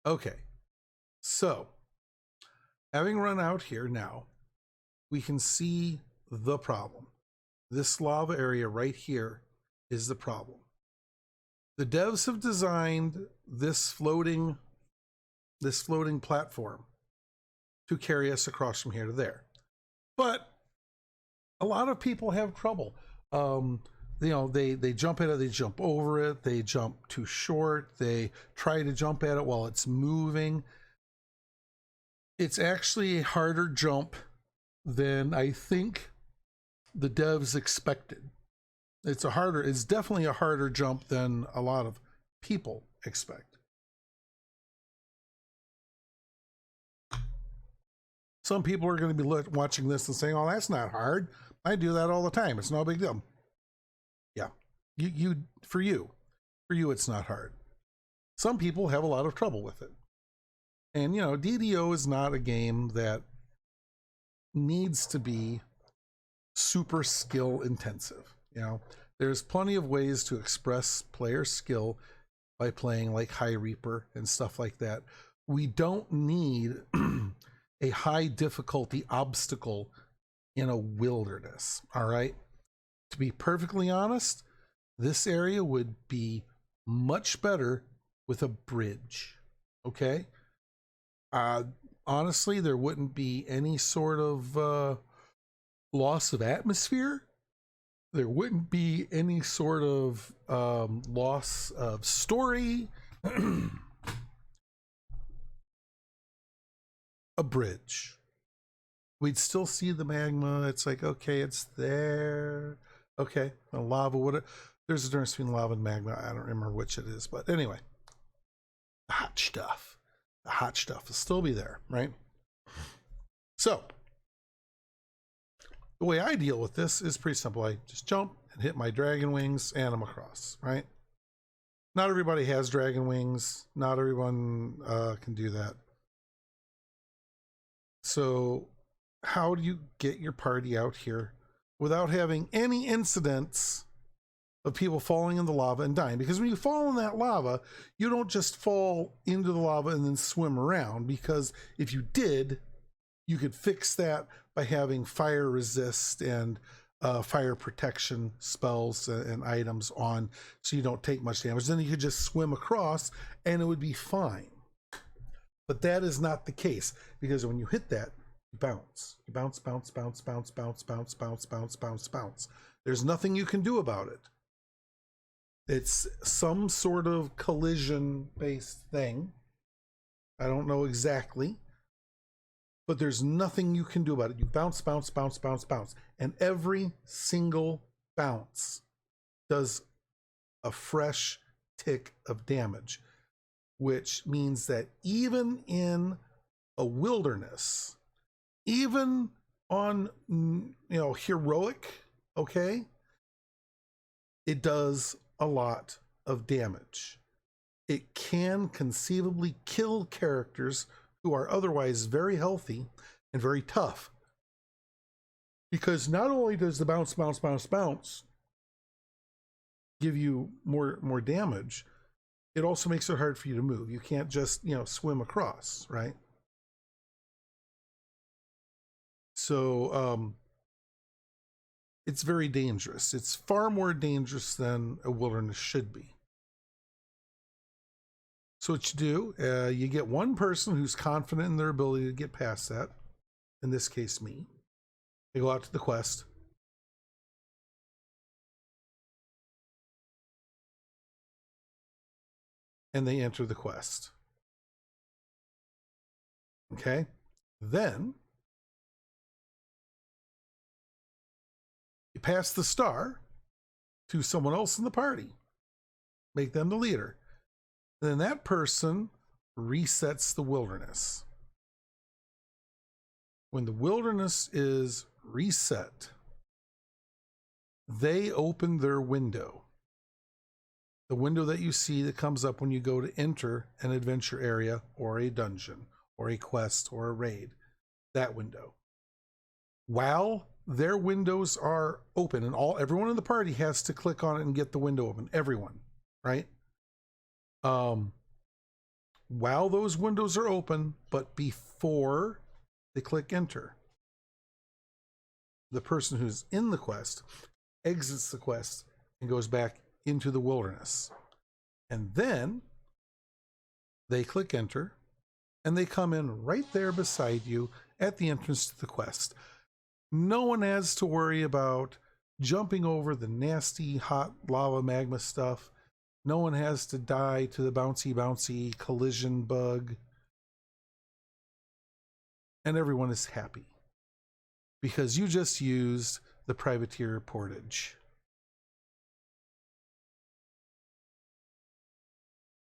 Okay, so having run out here now, we can see the problem. This lava area right here is the problem. The devs have designed this floating platform to carry us across from here to there. But a lot of people have trouble. You know, they jump at it, they jump over it, they jump too short, they try to jump at it while it's moving. It's actually a harder jump than I think the devs expected. It's definitely a harder jump than a lot of people expect. Some people are going to be watching this and saying, "Oh, that's not hard. I do that all the time. It's no big deal." Yeah, for you, it's not hard. Some people have a lot of trouble with it. And, you know, DDO is not a game that needs to be super skill intensive. You know, there's plenty of ways to express player skill by playing like High Reaper and stuff like that. We don't need a high difficulty obstacle in a wilderness. All right. To be perfectly honest, this area would be much better with a bridge. Okay. Honestly, there wouldn't be any sort of loss of atmosphere. There wouldn't be any sort of loss of story. A bridge. We'd still see the magma. It's like, okay, it's there. Okay, the lava would. There's a difference between lava and magma. I don't remember which it is, but anyway, the hot stuff. The hot stuff will still be there, right? So the way I deal with this is pretty simple. I just jump and hit my dragon wings and I'm across, right? Not everybody has dragon wings. Not everyone can do that. So how do you get your party out here without having any incidents of people falling in the lava and dying? Because when you fall in that lava, you don't just fall into the lava and then swim around, because if you did, you could fix that by having fire resist and fire protection spells and items on, so you don't take much damage. Then you could just swim across and it would be fine. But that is not the case, because when you hit that, you bounce. You bounce, bounce, bounce, bounce, bounce, bounce, bounce, bounce, bounce, bounce. There's nothing you can do about it. It's some sort of collision-based thing. I don't know exactly, but there's nothing you can do about it. You bounce, bounce, bounce, bounce, bounce. And every single bounce does a fresh tick of damage, which means that even in a wilderness, even on, you know, heroic, okay, it does a lot of damage. It can conceivably kill characters who are otherwise very healthy and very tough, because not only does the bounce, bounce, bounce, bounce give you more damage, it also makes it hard for you to move. You can't just, you know, swim across, right? So it's very dangerous. It's far more dangerous than a wilderness should be. So what you do, you get one person who's confident in their ability to get past that. In this case, me. They go out to the quest. And they enter the quest. Okay? Then you pass the star to someone else in the party. Make them the leader. And then that person resets the wilderness. When the wilderness is reset, they open their window. The window that you see that comes up when you go to enter an adventure area or a dungeon or a quest or a raid. That window. While their windows are open, and everyone in the party has to click on it and get the window open. Everyone, right? while those windows are open, but before they click enter. The person who's in the quest exits the quest and goes back into the wilderness. And then they click enter and they come in right there beside you at the entrance to the quest. No one has to worry about jumping over the nasty hot lava magma stuff. No one has to die to the bouncy collision bug. And everyone is happy because you just used the Privateer Portage.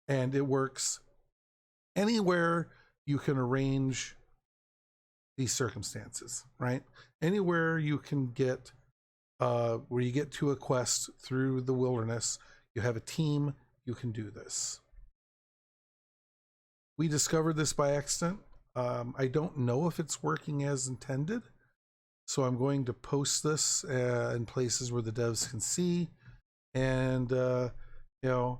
And it works anywhere you can arrange these circumstances, right? Anywhere you can get, where you get to a quest through the wilderness, you have a team, you can do this. We discovered this by accident. I don't know if it's working as intended, so I'm going to post this in places where the devs can see, and you know,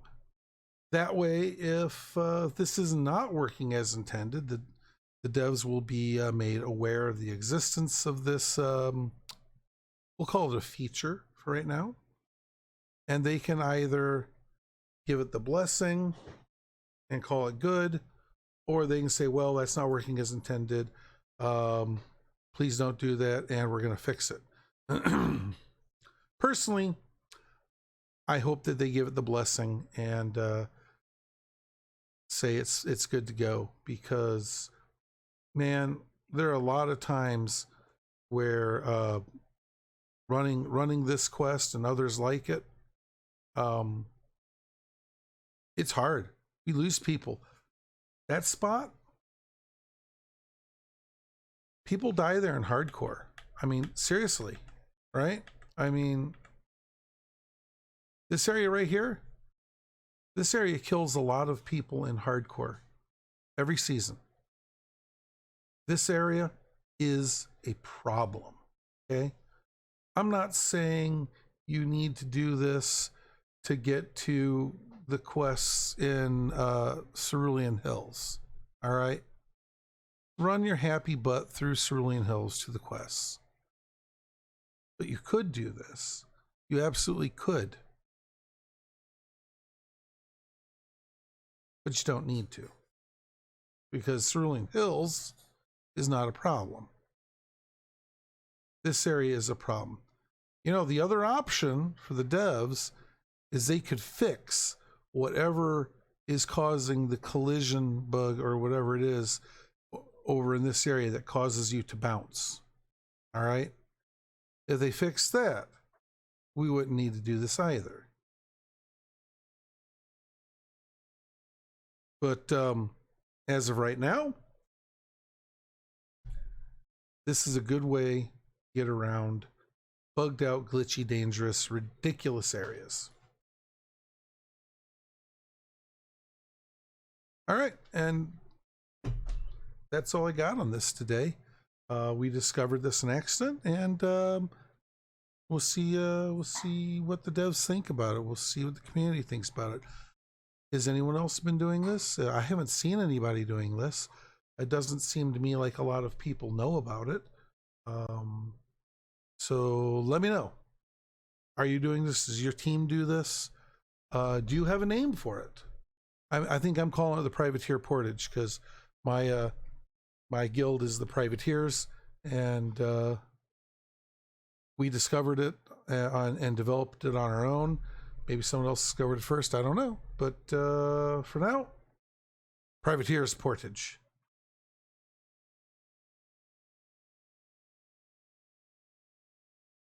that way, if this is not working as intended, the devs will be made aware of the existence of this, we'll call it a feature for right now, and they can either give it the blessing and call it good, or they can say, well, that's not working as intended, please don't do that, and we're going to fix it. Personally, I hope that they give it the blessing and say it's good to go, because man, there are a lot of times where running this quest and others like it, it's hard. We lose people. That spot, people die there in hardcore. I mean, seriously, right? I mean, this area right here, this area kills a lot of people in hardcore every season. This area is a problem, okay? I'm not saying you need to do this to get to the quests in Cerulean Hills, all right? Run your happy butt through Cerulean Hills to the quests. But you could do this. You absolutely could. But you don't need to, because Cerulean Hills is not a problem. This area is a problem. You know, the other option for the devs is they could fix whatever is causing the collision bug or whatever it is over in this area that causes you to bounce. All right? If they fix that, we wouldn't need to do this either. But as of right now, this is a good way to get around bugged out, glitchy, dangerous, ridiculous areas. All right, and that's all I got on this today. We discovered this in accident, and we'll see what the devs think about it. We'll see what the community thinks about it. Has anyone else been doing this? I haven't seen anybody doing this. It doesn't seem to me like a lot of people know about it. So let me know. Are you doing this? Does your team do this? Do you have a name for it? I think I'm calling it the Privateer Portage, because my my guild is the Privateers, and we discovered it and developed it on our own. Maybe someone else discovered it first. I don't know. But for now, Privateer's Portage.